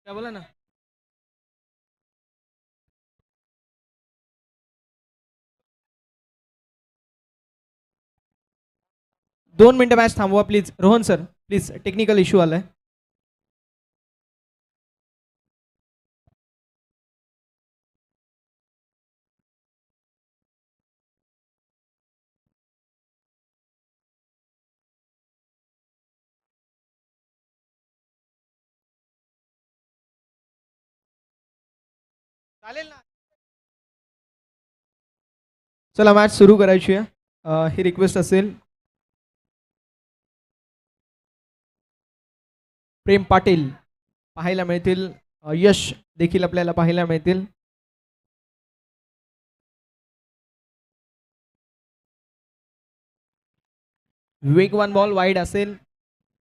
काय बोला ना. 2 मिनिटं मॅच थांबवा please. Rohan sir please, technical issue आलाय. चालेल ना. चला मॅच सुरू करायची आहे. ही रिक्वेस्ट असेल. प्रेम पाटील पाहायला मिळतील. यश देखील आपल्याला पाहायला मिळतील. वेगवान बॉल वाईड असेल.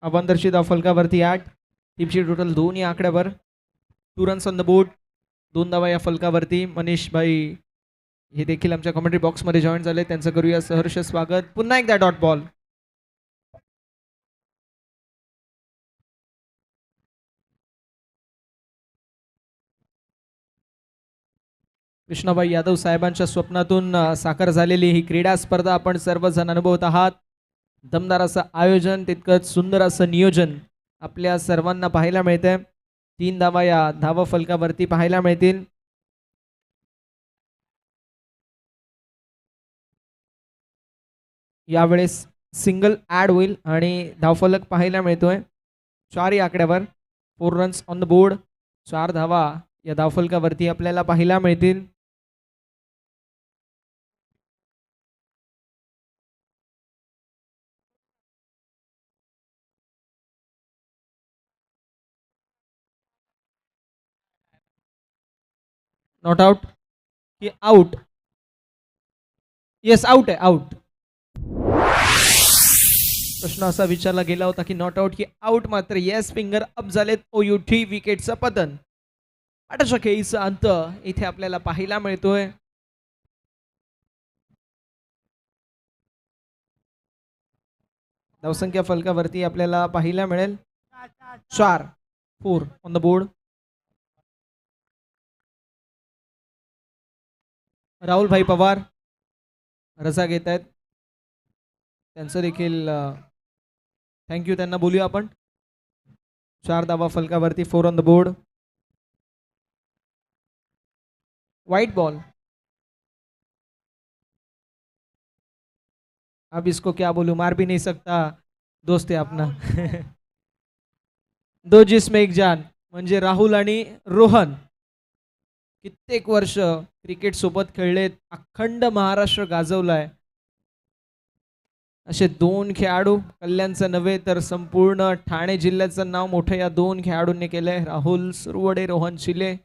अवंदरची धाव फलकावरती 8. टीमची टोटल 2 या आकड्यावर. 2 रन्स ऑन द बोर्ड. 2 धावा या फलकावरती. मनीष भाई हे देखील आमच्या कमेंट्री बॉक्समध्ये जॉईन झाले. त्यांचं करूया सहर्ष स्वागत. पुन्हा एकदा डॉट बॉल. कृष्णाबाई यादव साहेबांच्या स्वप्नातून साकार झालेली ही क्रीडा स्पर्धा आपण सर्वजण अनुभवत आहात. दमदार असं आयोजन, तितकंच सुंदर असं नियोजन आपल्या सर्वांना पाहायला मिळतंय. 3 धावा या धावा फलकावरती पाहायला मिळतील. यावेळेस सिंगल ॲड होईल आणि धावफलक पाहायला मिळतोय 4 या आकड्यावर. 4 रन्स ऑन द बोर्ड. 4 धावा या धावफलकावरती आपल्याला पाहायला मिळतील. नॉट आउट की आउट? येस, आउट आहे, आउट. प्रश्न असा विचारला गेला होता की नॉट आउट की आउट, मात्र येस फिंगर अप झालेत. OUT विकेटचं पतन. आटाच्या खेळीचा अंत इथे आपल्याला पाहायला मिळतोय. धावसंख्या फलकावरती आपल्याला पाहायला मिळेल 4. 4 ऑन द बोर्ड. राहुल भाई पवार रजा घेत आहेत. त्यांचं देखील थँक्यू त्यांना बोलूया आपण. 4 धावा फलकावरती. 4 on the board. White ball. अब इसको क्या बोलूं, मार भी नहीं सकता, दोस्त है अपना. दो जिस्म एक जान म्हणजे राहुल आणि रोहन कित्येक वर्ष क्रिकेट सोबत खेळलेत. अखंड महाराष्ट्र गाजवलाय. असे 2 खेळाडू, कल्याणचं नव्हे तर संपूर्ण ठाणे जिल्ह्याचं नाव मोठं या 2 खेळाडूंनी केलंय. राहुल सुरवडे, रोहन शिले.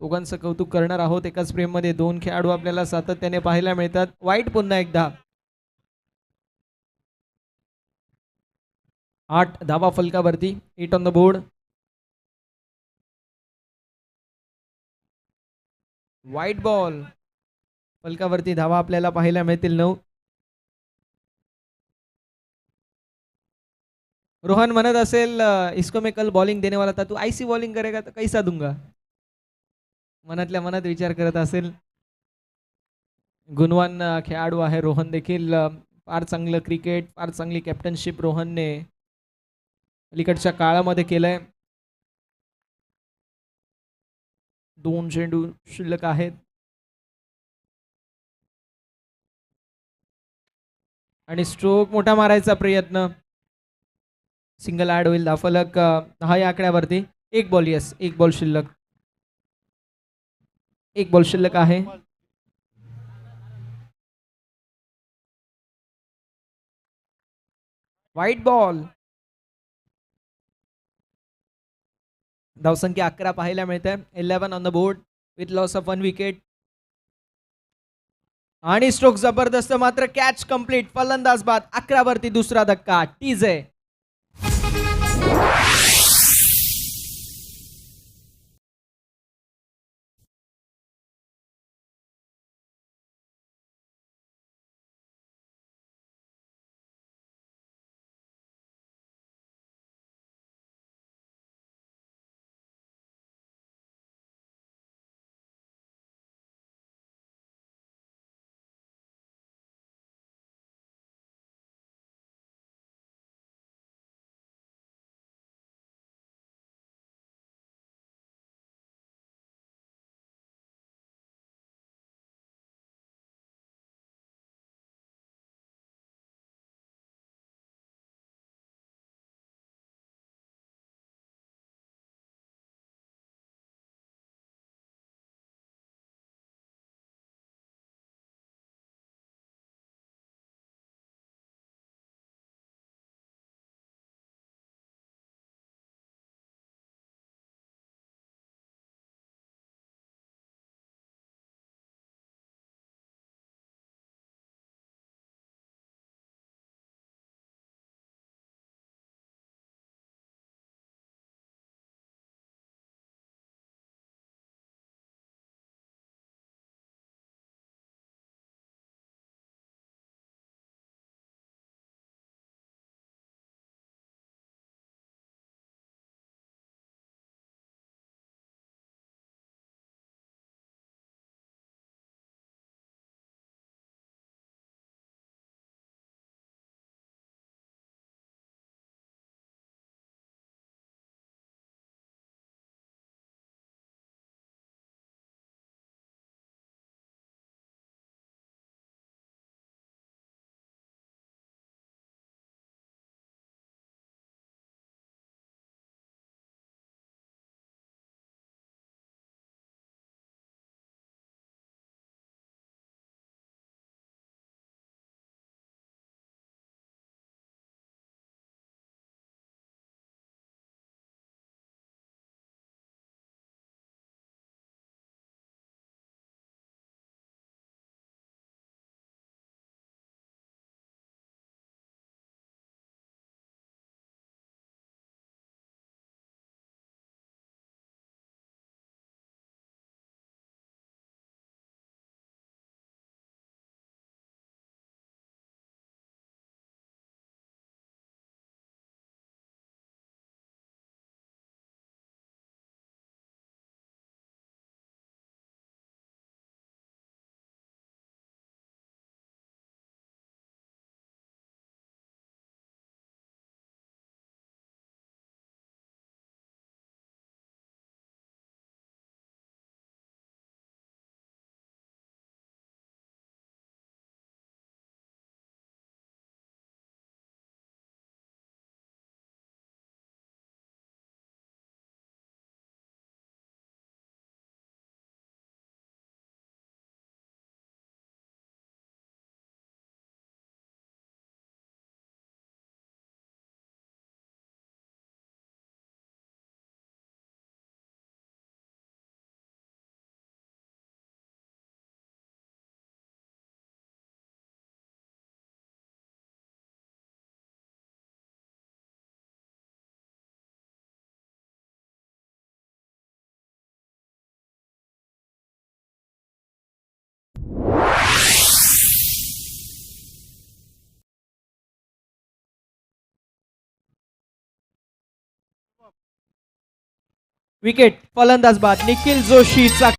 दोघांचं कौतुक करणार आहोत. एकाच फ्रेममध्ये 2 खेळाडू आपल्याला सातत्याने पाहायला मिळतात. वाईट पुन्हा एकदा. 8 धावा फलकावरती. 8 on the board. White ball. फलकावरती धावा आपल्याला पाहायला मिळतील 9. रोहन म्हणत असेल इसको मैं कल बॉलिंग देने वाला था, तू ऐसी बॉलिंग करेगा तो कैसा दूंगा. मनातल्या मनात विचार करत असेल. गुणवान खेळाडू आहे रोहन देखील. फार चांगलं क्रिकेट, फार चांगली कॅप्टनशिप रोहनने अलीकडच्या काळामध्ये केलंय. 2 चेंडू शिल्लक आहेत. आणि स्ट्रोक मोठा मारायचा प्रयत्न. सिंगल ॲड होईल. धावफलक 10 या आकड्यावरती. 1 बॉल. येस, 1 बॉल शिल्लक. 1 बॉल शिल्लक आहे. White ball. धावसंख्या 11 पाहायला मिळते. 11 on the board with loss of 1 wicket. आणि स्ट्रोक जबरदस्त, मात्र कॅच कंप्लीट. फलंदाज बाद. 11 वरती दुसरा धक्का. टीज आहे. विकेट फलंदाज बाद निखिल जोशीचा.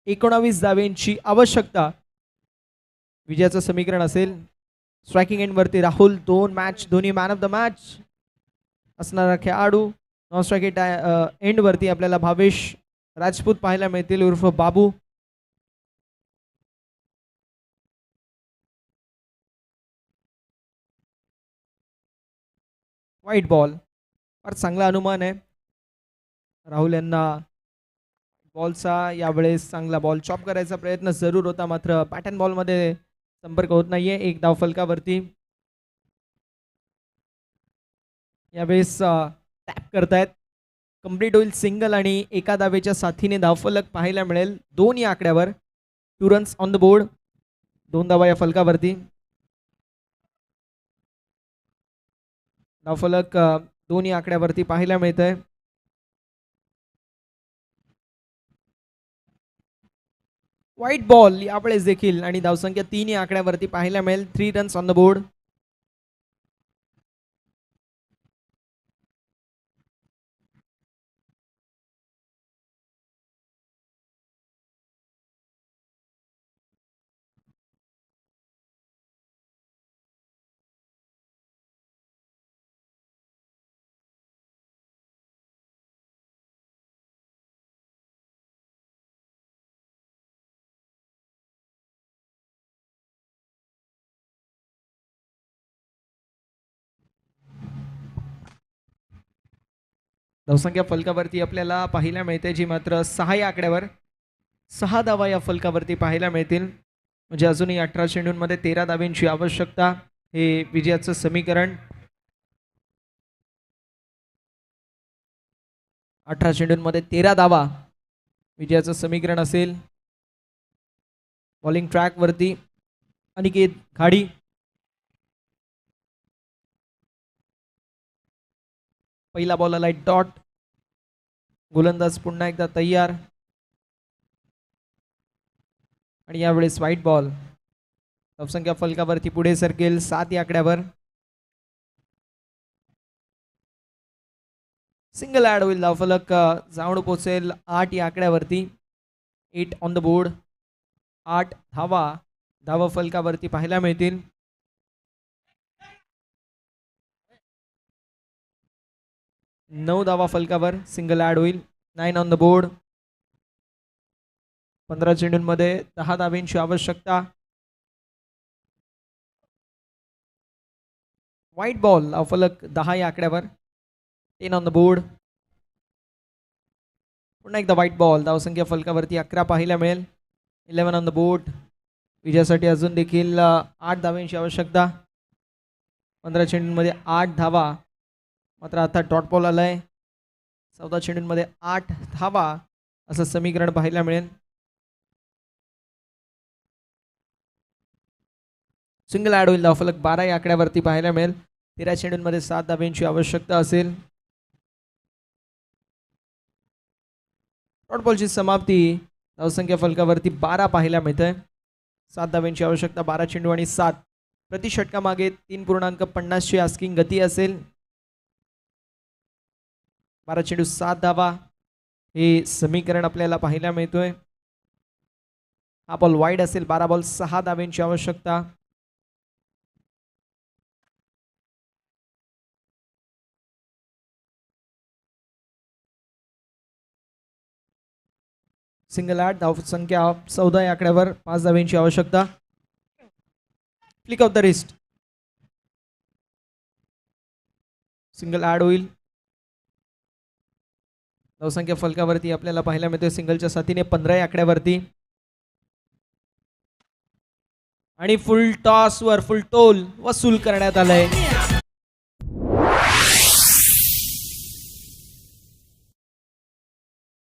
एकोणावीस धावेंची आवश्यकता. विजयाचं समीकरण असेल. स्ट्रायकिंग एंड वरती राहुल, 2 मॅच दोन्ही मॅन ऑफ द मॅच असणारा खेळाडू. नॉन स्ट्रायकिंग एंड वरती आपल्याला भावेश राजपूत पाहायला मिळतील उर्फ बाबू. White ball. फार चांगला अनुमान आहे राहुल यांना. बॉलचा यावेळेस चांगला बॉल चॉप करायचा प्रयत्न जरूर होता, मात्र पॅटर्न बॉलमध्ये संपर्क होत नाहीये. एक धाव फलकावरती. यावेळेस टॅप करतायत. कंप्लीट होईल सिंगल आणि एका धावेच्या साथीने धावफलक पाहायला मिळेल 2 या आकड्यावर. 2 रन्स ऑन द बोर्ड. 2 धावा या फलकावरती. धावफलक 2 या आकड्यावरती पाहायला मिळत आहे. व्हाईट बॉल यावेळेस देखील आणि धावसंख्या 3 या आकड्यावरती पाहायला मिळेल. 3 रन्स ऑन द बोर्ड. धावसंख्या फलकावरती आपल्याला पाहायला मिळते जी मात्र 6 या आकड्यावर. 6 धावा या फलकावरती पाहायला मिळतील. म्हणजे अजूनही 18 चेंडूंमध्ये 13 धावेंची आवश्यकता. हे विजयाचं समीकरण. 18 चेंडूंमध्ये 13 धावा विजयाचं समीकरण असेल. बॉलिंग ट्रॅक वरती अनिकेत खाडी. पहिला बॉल आलाय डॉट. गोलंदाज पुन्हा एकदा तयार. आणि यावेळेस व्हाईट बॉल. धावसंख्या फलकावरती पुढे सरकेल 7 या आकड्यावर. सिंगल ऍड होईल. धावफलक जाऊन पोहोचेल 8 या आकड्यावरती. 8 ऑन द बोर्ड. 8 धावा धावा फलकावरती पाहायला मिळतील. 9 धावा फलकावर. सिंगल ऍड होईल. 9 ऑन द बोर्ड. 15 चेंडूंमध्ये 10 धावेंची आवश्यकता. White ball. धावफलक 10 या आकड्यावर. 10 ऑन द बोर्ड. पुन्हा एकदा व्हाईट बॉल. धावसंख्या फलकावरती 11 पाहायला मिळेल. 11 ऑन द बोर्ड. विजयासाठी अजून देखील 8 धावांची आवश्यकता. 15 चेंडूंमध्ये 8 धावा. मात्र आता डॉट बॉल आलाय. 14 चेंडूंमध्ये 8 धावा असं समीकरण पाहायला मिळेल. सिंगल ॲड होईल. धावफलक 12 या आकड्यावरती पाहायला मिळेल. 13 चेंडूंमध्ये 7 धाब्यांची आवश्यकता असेल. डॉट बॉलची समाप्ती. धावसंख्या फलकावरती 12 पाहायला मिळतंय. 7 धाब्यांची आवश्यकता. 12 चेंडू आणि 7 प्रति षटकामागे 3.50 ची आस्किंग गती असेल. 12 चेंडू 7 धावा हे समीकरण आपल्याला पाहायला मिळतोय. हा बॉल वाईड असेल. 12 बॉल 6 धाब्यांची आवश्यकता. Single add. धावसंख्या 14 या आकड्यावर 5 धाब्यांची आवश्यकता. Flick off the wrist. Single add होईल. धावसंख्या फलकावरती आपल्याला पाहायला मिळते सिंगलच्या साथीने 15 या आकड्यावरती. आणि फुल टॉस वर फुल टोल वसूल करण्यात आलंय.